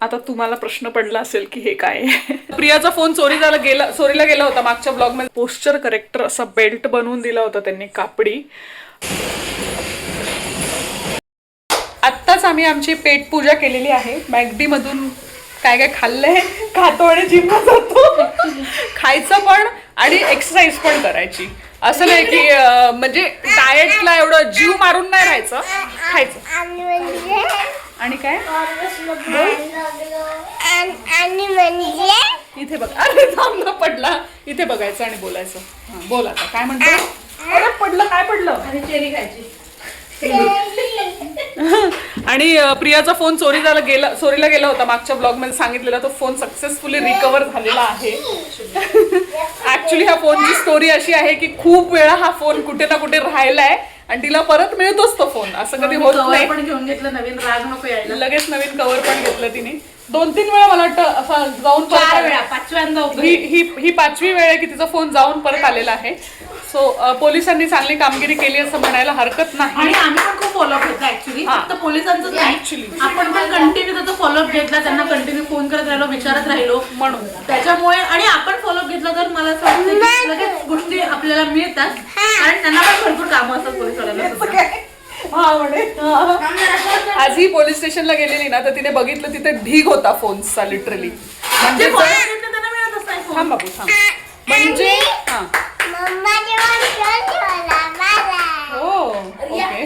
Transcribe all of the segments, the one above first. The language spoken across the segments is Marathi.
आता तुम्हाला प्रश्न पडला असेल की हे काय आहे. प्रियाचा फोन चोरीला गेला होता. मागच्या ब्लॉग मध्ये पोस्चर करेक्टर असा बेल्ट बनवून दिला होता त्यांनी कापडी. आत्ताच आम्ही आमची पेट पूजा केलेली आहे. मॅगडी मधून काय काय खाल्लंय, खातो आणि जिमला जातो. खायचं पण आणि एक्सरसाइज पण करायची. असं नाही की म्हणजे डाएटला एवढं जीव मारून नाही राहायचं, खायचं. आणि काय इथे बघ, अरे थांब पडला. इथे बघायचं आणि बोलायचं. बोल आता काय म्हणतो. अरे पडलं, काय पडलं. आणि चेरी खायची. आणि प्रियाचा फोन चोरीला गेला होता. मागच्या ब्लॉग मध्ये सांगितलेला तो फोन सक्सेसफुली रिकव्हर झालेला आहे. ऍक्च्युली ह्या फोनची स्टोरी अशी आहे की खूप वेळा हा फोन कुठे ना कुठे राहिलाय आणि तिला परत मिळतोच तो फोन. असं कधी होत नाही. पण घेऊन घेतलं नवीन, राग नको यायला. लगेच नवीन कव्हर पण घेतलं तिने. 2-3 वेळा मला वाटतं असं जाऊन 4 वेळा, 5व्यांदा ही 5वी वेळ आहे की तिचा फोन जाऊन परत आलेला आहे. सो पोलिसांनी चांगली कामगिरी केली असं म्हणायला हरकत नाही. आणि आम्ही पण खूप फॉलोअप घेतला ऍक्च्युली. फक्त पोलिसांचं नाही, ऍक्च्युली आपण पण कंटिन्यू त्याचा फॉलोअप घेतला. त्यांना कंटिन्यू फोन करत राहिलो, विचारत राहिलो. म्हणून त्याच्यामुळे आणि आपण फॉलोअप घेतला तर मला असं वाटतं की लगेच गोष्टी आपल्याला मिळतात. कारण त्यांना पण भरपूर कामं असतात पोलिसवाल्यांना. आज ही पोलीस स्टेशनला गेलेली ना तर तिने बघितलं तिथे ढीग होता फोन्सचा लिटरली. म्हणजे त्यांना मिळतच नाही फोन. थांब बाबू थांब. म्हणजे हा हो ओके.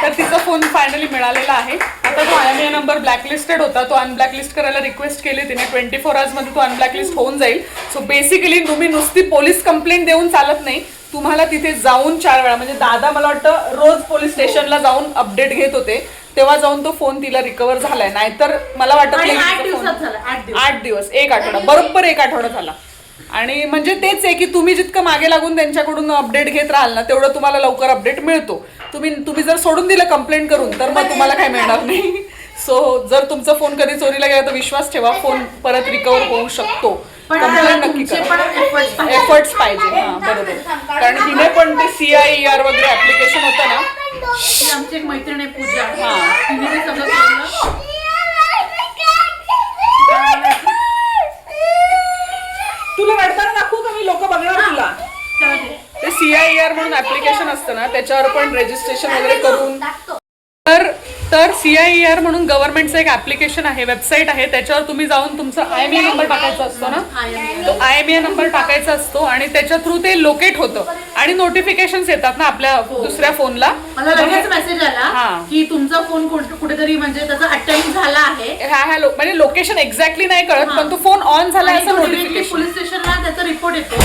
तर तिचा फोन फायनली मिळालेला आहे. आता तो IMEI नंबर ब्लॅकलिस्टेड होता. तो अनब्लॅकलिस्ट करायला रिक्वेस्ट केली तिने. 24 आवर्स मध्ये तो अनब्लॅकलिस्ट होऊन जाईल. सो बेसिकली तुम्ही नुसती पोलीस कंप्लेंट देऊन चालत नाही. तुम्हाला तिथे जाऊन 4 वेळा, म्हणजे दादा मला वाटतं रोज पोलीस स्टेशनला जाऊन अपडेट घेत होते, तेव्हा जाऊन तो फोन तिला रिकव्हर झालाय. नाहीतर मला वाटत नाही 8 दिवस, 1 आठवडा, बरोबर 1 आठवडा झाला. आणि म्हणजे तेच आहे की तुम्ही जितकं मागे लागून त्यांच्याकडून अपडेट घेत राहाल ना तेवढं तुम्हाला लवकर अपडेट मिळतो. तुम्ही जर सोडून दिलं कंप्लेंट करून तर मग तुम्हाला काय मिळणार नाही. सो जर तुमचा फोन कधी चोरीला गेला तर विश्वास ठेवा, फोन परत रिकव्हर होऊ शकतो. कंप्लेंट नक्की करा, एफर्ट्स पाहिजे. हा बरोबर. कारण तिने पण ते CIER वगैरे ऍप्लिकेशन होतं ना. आमची एक मैत्रीण आहे पूजा, हा तिने ते सगळं केलं. तुला रडताना दाखवू का मी, लोक बघणार तुला. ते CIER म्हणून ऍप्लिकेशन असतं ना त्याच्यावर पण रजिस्ट्रेशन वगैरे करून. तर CIER म्हणून गव्हर्नमेंटचं एक ऍप्लिकेशन आहे, वेबसाईट आहे. त्याच्यावर तुम्ही जाऊन तुमचा IMEI नंबर टाकायचा असतो ना, तो IMEI नंबर टाकायचा असतो आणि त्याच्या थ्रू ते लोकेट होतं आणि नोटिफिकेशन्स येतात ना आपल्या दुसऱ्या फोनला. मला लगेच मेसेज आला की तुमचा फोन कुठेतरी म्हणजे त्याचा अटेम्प्ट झाला आहे. म्हणजे लोकेशन एक्झॅक्टली नाही कळत पण तो फोन ऑन झाला असं नोटिफिकेशन. पोलीस स्टेशनला त्याचा रिपोर्ट येतो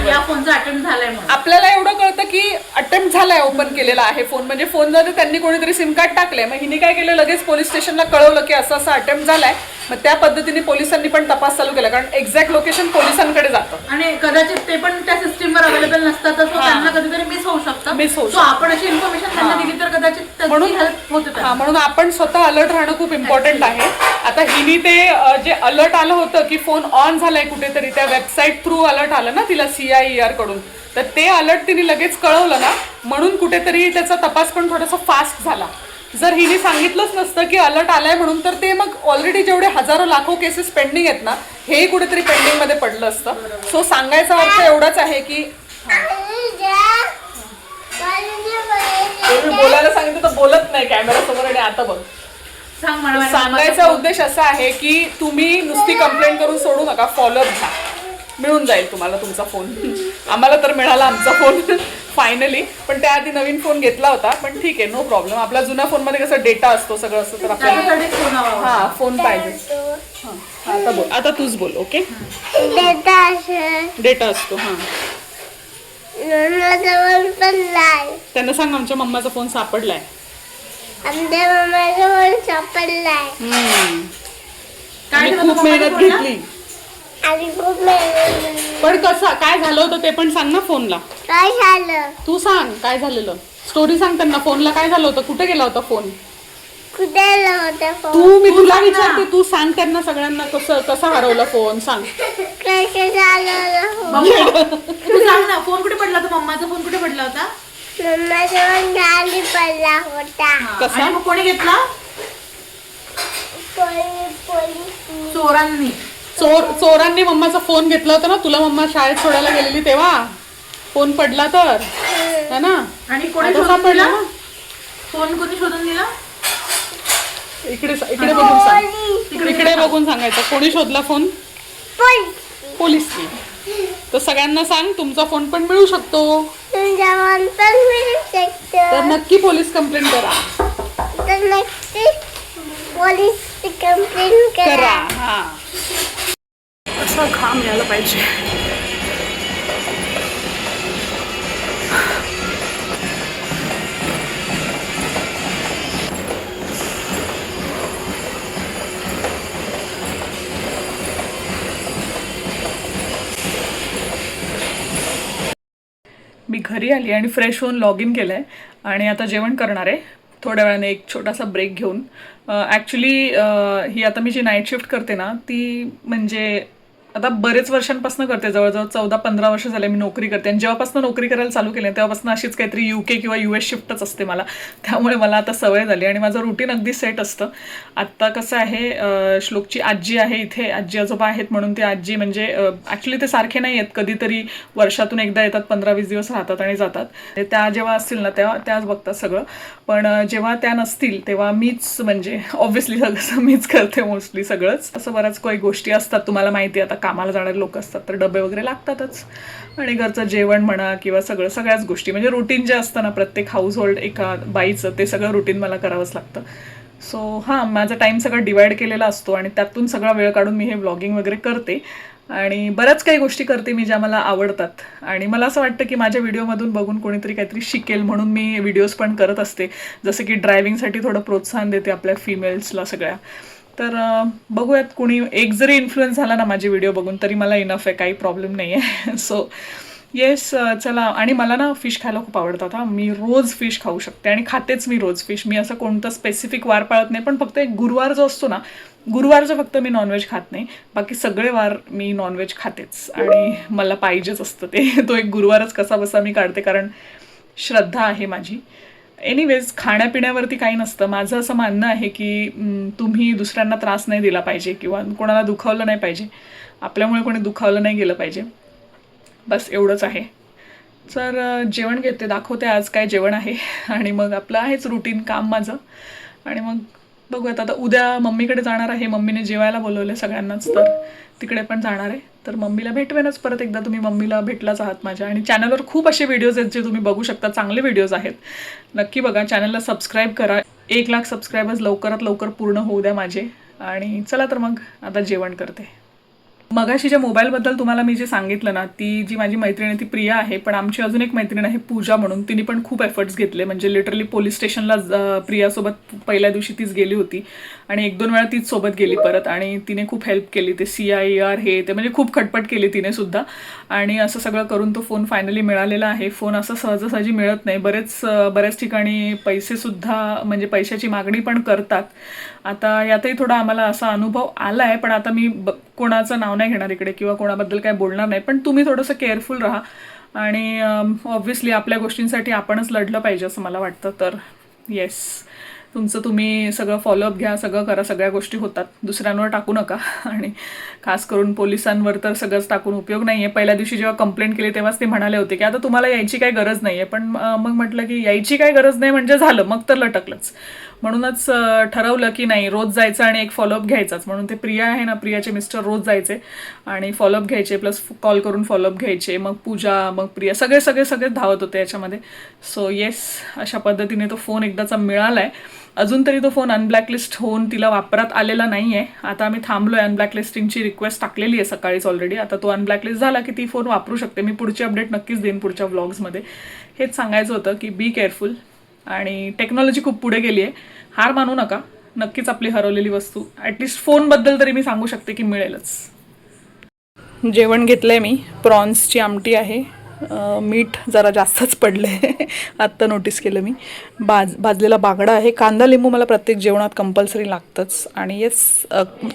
या फोनचा अटेम्प्ट झालाय म्हणून. आपल्याला एवढं कळतं की अटेम्प्ट झालाय, ओपन केलेला आहे फोन. म्हणजे फोनमध्ये त्यांनी कोणीतरी सिम कार्ड टाकलंय. मग हिने काय केलं, लगेच पोलीस स्टेशनला कळवलं की असं असं अटेम्प्ट झालाय. मग त्या पद्धतीने पोलिसांनी पण तपास चालू केला, कारण एक्झॅक्ट लोकेशन पोलिसांकडे जातं आणि कदाचित ते पण त्या सिस्टीमवर अवेलेबल नसतात तर त्यांना कधीतरी मिस होऊ शकतं. आपण अशी इन्फॉर्मेशन त्यांना दिली तर कदाचित म्हणून हेल्प होते. म्हणून आपण स्वतः अलर्ट राहणं खूप इम्पॉर्टंट आहे. आता हिनी ते जे अलर्ट आलं होतं की फोन ऑन झालाय कुठेतरी, त्या वेबसाईट थ्रू अलर्ट आलं ना तिला CIER कडून, तर ते अलर्ट तिने लगेच कळवलं ना, म्हणून कुठेतरी त्याचा तपास पण थोडासा फास्ट झाला. जर हिने सांगितलंच नसतं की अलर्ट आलाय म्हणून तर ते मग ऑलरेडी जेवढे हजारो लाखो केसेस पेंडिंग आहेत ना, हे कुठेतरी पेंडिंग मध्ये पडलं असतं. सो सांगायचा अर्थ एवढाच आहे की बोलायला सांगितलं तर बोलत नाही कॅमेरा समोर. आणि आता बघ, सांगायचा उद्देश असा आहे की तुम्ही नुसती कंप्लेंट करून सोडू नका, फॉलोअप घ्या, मिळून जाईल तुम्हाला तुमचा फोन. आम्हाला तर मिळाला आमचा फोन फायनली, पण त्याआधी नवीन फोन घेतला होता. पण ठीक आहे, नो प्रॉब्लेम. आपला जुन्या फोन मध्ये कसं डेटा असतो सगळं असतं, तर आपल्याला हा फोन पाहिजे. आता बोल, आता तूच बोल. ओके, डेटा असतो. हा त्यांना सांग आमच्या मम्माचा फोन सापडलाय. खूप मेहनत घेतली पण कसं काय झालं होतं ते पण सांग ना फोनला. काय झालं तू सांग काय झालेलं, स्टोरी सांग त्यांना. फोनला काय झालं होतं, कुठे गेला होता फोन, तू मी तुला विचारते, तू सांग त्यांना सगळ्यांना कसा हरवला फोन सांग. तू सांग ना, फोन कुठे पडला होता, मम्माचा फोन कुठे पडला होता. गाडी पडला होता. कसा कोणी घेतला, चोरांनी. चोरांनी मम्माचा फोन घेतला होता ना तुला, मम्मा शाळेत सोडायला गेलेली तेव्हा फोन पडला तर है ना. आणि कोणी आता शोधून सापडला दिला? ना? फोन कोणी शोधून दिला? इकडे बघून सांग, इकडे बघून सांगायचं कोणी शोधला फोन. पोलिसनी. तर सगळ्यांना सांग तुमचा फोन पण मिळू शकतो, तर नक्की पोलीस कंप्लेंट करा. करा हा. असा घाम यायला पाहिजे. मी घरी आली आणि फ्रेश होऊन लॉग इन केलं आहे आणि आता जेवण करणार आहे थोड्या वेळाने एक छोटासा ब्रेक घेऊन. ॲक्च्युली ही आता मी जी नाईट शिफ्ट करते ना ती म्हणजे आता बरेच वर्षांपासून करते, जवळजवळ 14-15 वर्ष झाले मी नोकरी करते. आणि जेव्हापासून नोकरी करायला चालू केली तेव्हापासून अशीच काहीतरी UK किंवा US शिफ्टच असते मला, त्यामुळे मला आता सवय झाली आणि माझं रुटीन अगदी सेट असतं. आत्ता कसं आहे, श्लोकची आजी आहे इथे, आजी आजोबा आहेत म्हणून ती आजी म्हणजे ॲक्च्युली ते सारखे नाही आहेत, कधीतरी वर्षातून एकदा येतात, 15-20 दिवस राहतात आणि जातात. त्या जेव्हा असतील ना तेव्हा त्याच बघतात सगळं, पण जेव्हा त्या नसतील तेव्हा मीच म्हणजे ऑब्व्हियसली सगळं मीच करते मोस्टली सगळंच. असं बऱ्याच काही गोष्टी असतात, तुम्हाला माहिती आहे आता कामाला जाणारे लोक असतात तर डबे वगैरे लागतातच, आणि घरचं जेवण म्हणा किंवा सगळ्याच गोष्टी म्हणजे रुटीन जे असतं ना प्रत्येक हाऊस होल्ड एका बाईचं, ते सगळं रुटीन मला करावंच लागतं. सो हां, माझा टाईम सगळं डिवाईड केलेला असतो आणि त्यातून सगळा वेळ काढून मी हे व्लॉगिंग वगैरे करते आणि बऱ्याच काही गोष्टी करते मी ज्या मला आवडतात. आणि मला असं वाटतं की माझ्या व्हिडिओमधून बघून कोणीतरी काहीतरी शिकेल म्हणून मी व्हिडिओज पण करत असते, जसं की ड्रायव्हिंगसाठी थोडं प्रोत्साहन देते आपल्या फिमेल्सला सगळ्या. तर बघूयात, कोणी एक जरी इन्फ्लुएन्स झाला ना माझे व्हिडिओ बघून तरी मला इनफ आहे, काही प्रॉब्लेम नाही आहे. सो येस, चला. आणि मला ना फिश खायला खूप आवडतात. हां, मी रोज फिश खाऊ शकते आणि खातेच मी रोज फिश. मी असं कोणतं स्पेसिफिक वार पाळत नाही, पण फक्त एक गुरुवार जो असतो ना, गुरुवारचं फक्त मी नॉनव्हेज खात नाही, बाकी सगळे वार मी नॉनव्हेज खातेच आणि मला पाहिजेच असतं ते. तो एक गुरुवारच कसा बसा मी काढते, कारण श्रद्धा आहे माझी. एनिवेज, खाण्यापिण्यावरती काही नसतं. माझं असं मानणं आहे की तुम्ही दुसऱ्यांना त्रास नाही दिला पाहिजे किंवा कोणाला दुखावलं नाही पाहिजे, आपल्यामुळे कोणी दुखावलं नाही गेलं पाहिजे, बस एवढंच आहे. तर जेवण घेते, दाखवते आज काय जेवण आहे आणि मग आपलं आहेच रुटीन काम माझं. आणि मग बघूयात, आता उद्या मम्मीकडे जाणार आहे, मम्मीने जेवायला बोलवले सगळ्यांनाच, तर तिकडे पण जाणार आहे. तर मम्मीला भेटवेनच परत एकदा, तुम्ही मम्मीला भेटलाच आहात माझ्या. आणि चॅनलवर खूप असे व्हिडिओज आहेत जे तुम्ही बघू शकता, चांगले व्हिडिओज आहेत, नक्की बघा. चॅनलला सबस्क्राईब करा, 1 लाख सबस्क्रायबर्स लवकरात लवकर पूर्ण होऊ द्या माझे. आणि चला तर मग आता जेवण करते. मगाशी ज्या मोबाईलबद्दल तुम्हाला मी जे सांगितलं ना, ती जी माझी मैत्रीण आहे ती प्रिया आहे, पण आमची अजून एक मैत्रीण आहे पूजा म्हणून, तिने पण खूप एफर्ट्स घेतले. म्हणजे लिटरली पोलीस स्टेशनला प्रियासोबत पहिल्या दिवशी तीच गेली होती आणि 1-2 वेळा तीच सोबत गेली परत, आणि तिने खूप हेल्प केली. ते CIR हे ते म्हणजे खूप खटपट केली तिने सुद्धा. आणि असं सगळं करून तो फोन फायनली मिळालेला आहे. फोन असं सहजासहजी मिळत नाही, बऱ्याच ठिकाणी पैसेसुद्धा म्हणजे पैशाची मागणी पण करतात. आता यातही थोडा आम्हाला असा अनुभव आला आहे, पण आता मी कोणाचं नाव नाही घेणार इकडे किंवा कोणाबद्दल काय बोलणार नाही, पण तुम्ही थोडंसं केअरफुल राहा. आणि ऑब्व्हियसली आपल्या गोष्टींसाठी आपणच लढलं पाहिजे असं मला वाटतं. तर येस, तुमचं तुम्ही सगळं फॉलोअप घ्या, सगळं करा, सगळ्या गोष्टी होतात, दुसऱ्यांवर टाकू नका. आणि खास करून पोलिसांवर तर सगळंच टाकून उपयोग नाही आहे. पहिल्या दिवशी जेव्हा कंप्लेंट केली तेव्हाच ते म्हणाले होते की आता तुम्हाला यायची काही गरज नाही आहे, पण मग म्हटलं की यायची काही गरज नाही म्हणजे झालं, मग तर लटकलंच. म्हणूनच ठरवलं की नाही, रोज जायचं आणि एक फॉलोअप घ्यायचाच. म्हणून ते प्रिया आहे ना, प्रियाचे मिस्टर रोज जायचे आणि फॉलोअप घ्यायचे, प्लस कॉल करून फॉलोअप घ्यायचे. मग पूजा, मग प्रिया, सगळे धावत होते याच्यामध्ये. सो येस, अशा पद्धतीने तो फोन एकदाचा मिळाला आहे. अजून तरी तो फोन अनब्लॅकलिस्ट होऊन तिला वापरात आलेला नाही आहे. आता आम्ही थांबलो आहे, अनब्लॅकलिस्टिंगची रिक्वेस्ट टाकलेली आहे सकाळीच ऑलरेडी. आता तो अनब्लॅकलिस्ट झाला की ती फोन वापरू शकते. मी पुढची अपडेट नक्कीच देईन पुढच्या व्लॉग्समध्ये. हेच सांगायचं होतं की बी केअरफुल. आणि टेक्नॉलॉजी खूप पुढे गेली आहे, हार मानू नका. नक्कीच आपली हरवलेली वस्तू ॲटलिस्ट फोनबद्दल तरी मी सांगू शकते की मिळेलच. जेवण घेतलंय मी, प्रॉन्सची आमटी आहे, मीठ जरा जास्तच पडले आत्ता नोटीस केलं मी. भाजलेला बागडा आहे, कांदा लिंबू मला प्रत्येक जेवणात कंपल्सरी लागतंच. आणि येस,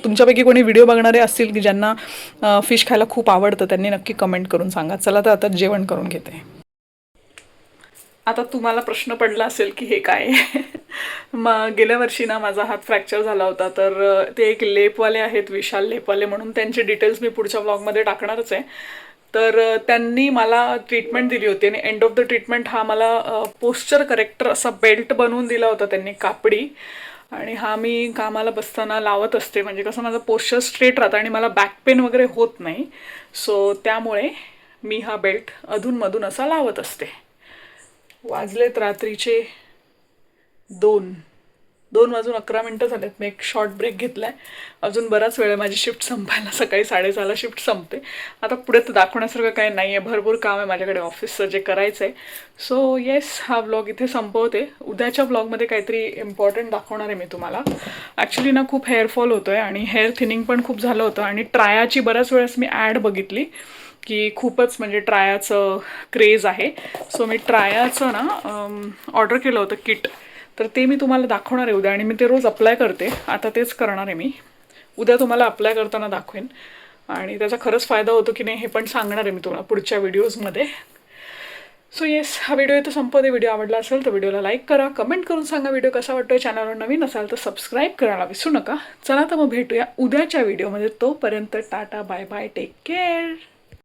तुमच्यापैकी कोणी व्हिडिओ बघणारे असतील की ज्यांना फिश खायला खूप आवडतं त्यांनी नक्की कमेंट करून सांगा. चला तर आता जेवण करून घेते. आता तुम्हाला प्रश्न पडला असेल की हे काय आहे. मग गेल्या वर्षी ना माझा हात फ्रॅक्चर झाला होता, तर ते एक लेपवाले आहेत, विशाल लेपवाले म्हणून, त्यांचे डिटेल्स मी पुढच्या व्लॉगमध्ये टाकणारच आहे. तर त्यांनी मला ट्रीटमेंट दिली होती आणि एंड ऑफ द ट्रीटमेंट हा मला पोस्चर करेक्टर असा बेल्ट बनवून दिला होता त्यांनी, कापडी. आणि हा मी कामाला बसताना लावत असते, म्हणजे कसं माझं पोस्चर स्ट्रेट राहतं आणि मला बॅक पेन वगैरे होत नाही. सो त्यामुळे मी हा बेल्ट अधूनमधून असा लावत असते. वाजलेत रात्रीचे 2:11 झालेत. मी एक शॉर्ट ब्रेक घेतला आहे. अजून बराच वेळ आहे माझी शिफ्ट संपायला. सकाळी 6:30ला शिफ्ट संपते. आता पुढे तर दाखवण्यासारखं काही नाही आहे, भरपूर काम आहे माझ्याकडे ऑफिसचं जे करायचं आहे. सो येस, हा व्लॉग इथे संपवते. उद्याच्या व्लॉगमध्ये काहीतरी इम्पॉर्टंट दाखवणार आहे मी तुम्हाला. ॲक्च्युली ना खूप हेअरफॉल होतो आहे आणि हेअर थिनिंग पण खूप झालं होतं आणि ट्रायाची बऱ्याच वेळेस मी ॲड बघितली की खूपच म्हणजे ट्रायाचं क्रेज आहे. सो मी ट्रायाचं ना ऑर्डर केलं होतं किट, तर ते मी तुम्हाला दाखवणार आहे उद्या आणि मी ते रोज अप्लाय करते. आता तेच करणार आहे मी. उद्या तुम्हाला अप्लाय करताना दाखवेन आणि त्याचा खरंच फायदा होतो की नाही हे पण सांगणार आहे मी तुम्हाला पुढच्या व्हिडिओजमध्ये. सो येस, हा व्हिडिओ इथं संपवते. व्हिडिओ आवडला असेल तर व्हिडिओला लाईक करा, कमेंट करून सांगा व्हिडिओ कसा वाटतोय. चॅनलवर नवीन असाल तर सबस्क्राईब करायला विसरू नका. चला तर मग भेटूया उद्याच्या व्हिडिओमध्ये. तोपर्यंत tata, bye bye, take care.